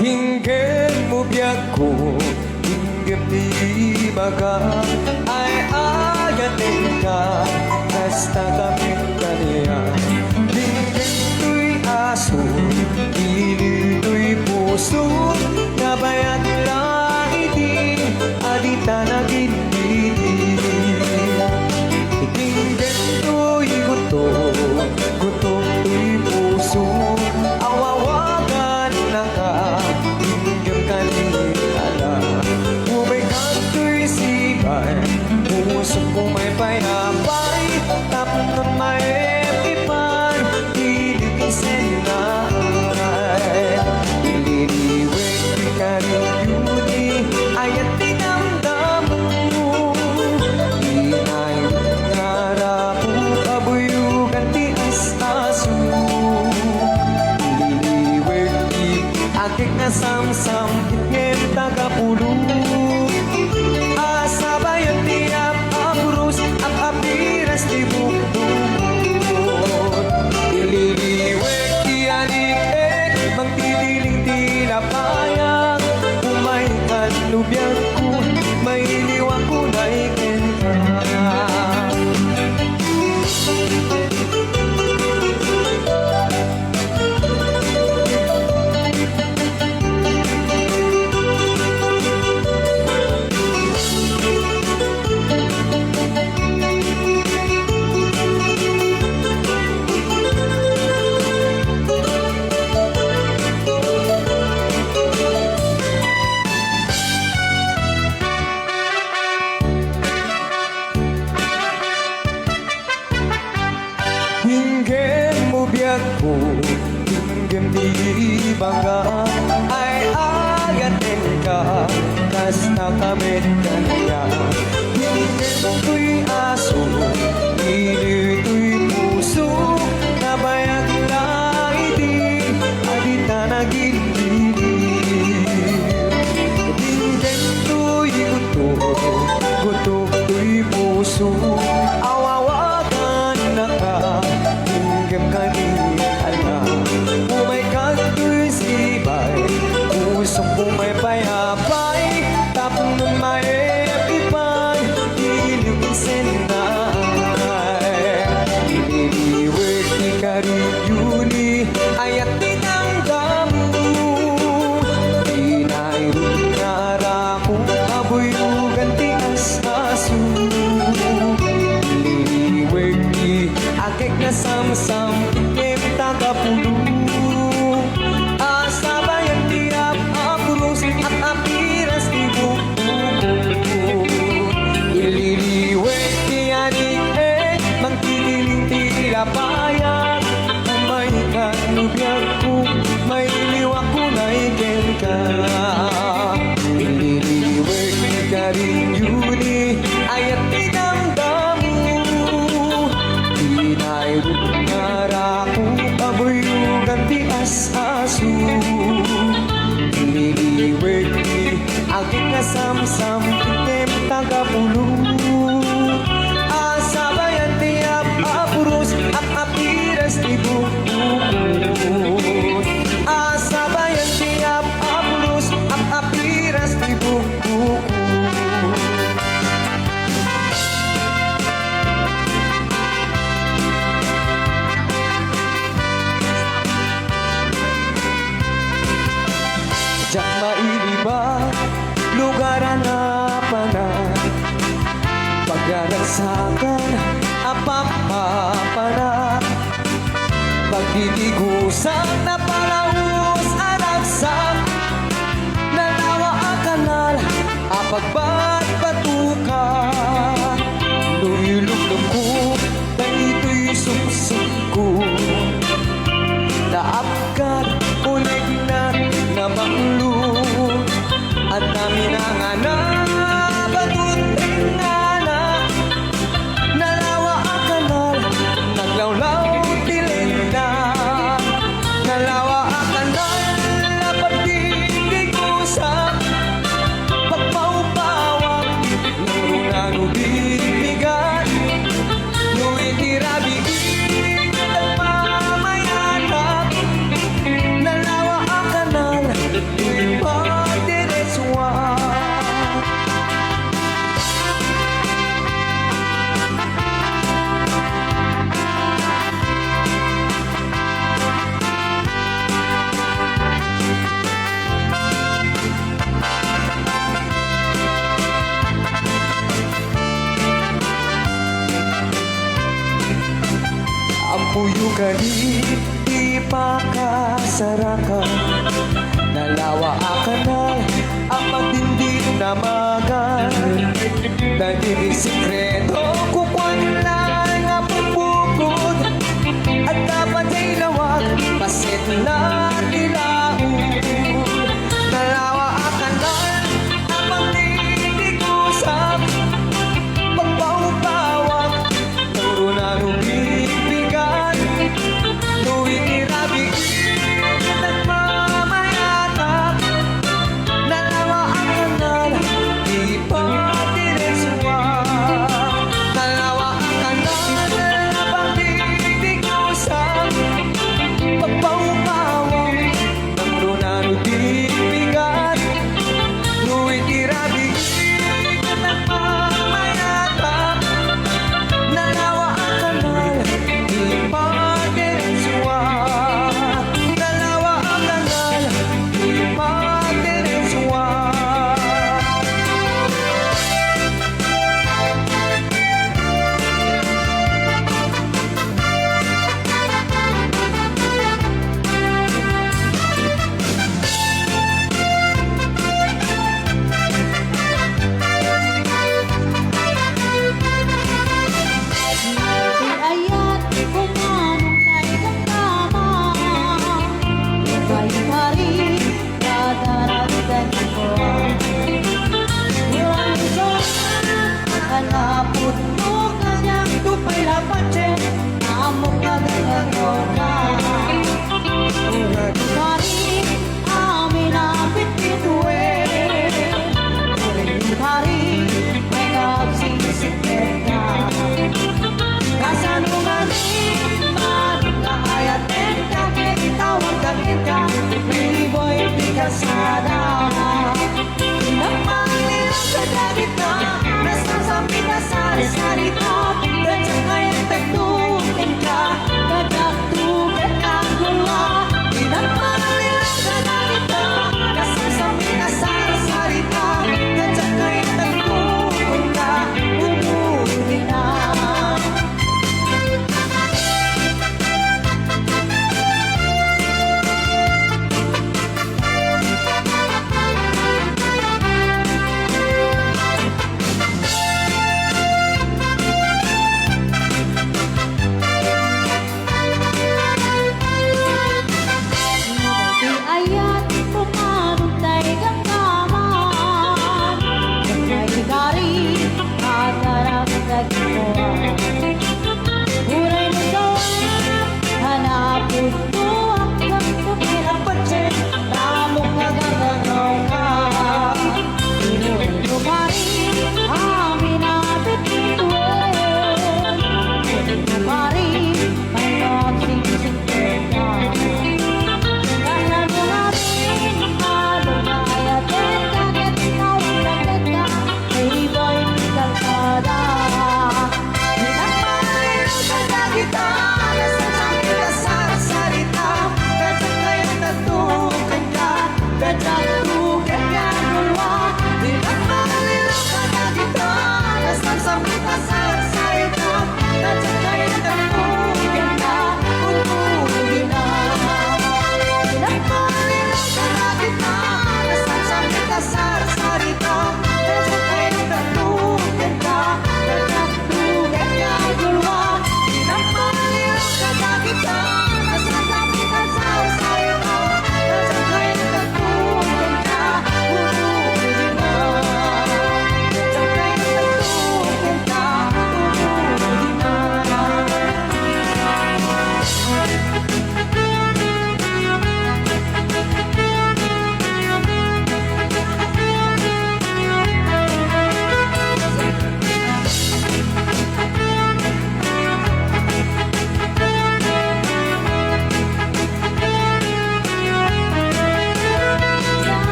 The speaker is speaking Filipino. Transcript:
Tinggal mo biyak ko, tinggal di maka ay agatin ka, basta kami kaniya. Tinggal to'y aso, gilid to'y puso, nabayat lang itin, adita na gilid. Tinggal to'y gutom, gutom to'y puso, awawagan na ka, tinggal kanila. Umay to'y sibay, puso ko may painapay, tapos na may ipan, diligin senay. Ililiwin ka rin yuni, ayat tinamdam mo, inay ngarap mo, kabuyugan tias aso. Ililiwin akik na samsam, itngem tagapulo. Asabayan tiap apurus, at apiras di bukbukot. Ililiwin kianik magtidiling tinapayang, umay kanlubyan ko, may iliwang ko na ikin ka. Hinggem mo biyak ko, hinggem di bangga, ay agatin ka, kas nakamit ka niya. Hinggem ko'y aso, gilid ko'y puso, nabayag na itin, adita na gilid. Hinggem ko'y gutom, gutom ko'y puso, awawagan na ka, hinggem kanila. Umay kato'y sibay, pusong ko may payapay, tapong ng may ipan, iligin senay. Ililiwit ni Kariyuni, ayat tinangdam mo, inayroon nara ko, kabuyugan tias aso. Ililiwit ni akik na samsam, itngem tagapulo. Asabayan tiap apurus, at apiras di bukbukot. Ililiwit kianik magtidiling tinapayang, umay kanlubyan ko, may liwak ko na ikin ka. Ililiwit ni Kariyuni, ayat tinamdam mo, inayroon nara ko, kabuyugan tias aso. Ililiwit ni akik na samsam, itngem tagapulo. Asabayan tiap apurus, at apiras di bukbukot. Asabayan tiap apurus, at apiras di bukbukot. Diyak mailiba, lugaran na panay, pagganagsakan, apapapana, pagtitigusan na palahus anagsak, nanawa ang kanal, apagbat patuka, luyulog ko, ganito'y suksok ko, naapkat, ulit na namanglo, at namin ang anak, batut na Papuyo ka di pa kasaraka Nalawa akanal ang matinding namagan Naging sikreto kukuan lang ang pagbukod At dapat ay lawag pasit na nilaon Nalawa akanal ang matinding usap Pagpawag Turo na rubibigan Tuwing irabig Nagmamayatak Nalawa ang kanal Di pa diretsuan Nalawa ang kanal Habang didigusang Pagpawag Turo na rubibigan Tuwing irabig Nagmamayatak Nalawa ang kanal, di pa diretsuan Nalawa ang kanal, di pa diretsuan Ayat kung anong naikamdaman Iba'y hari Dadaragdan ko Yung sokan Hanapot mo kanyang tupay lapat Amok na ganyan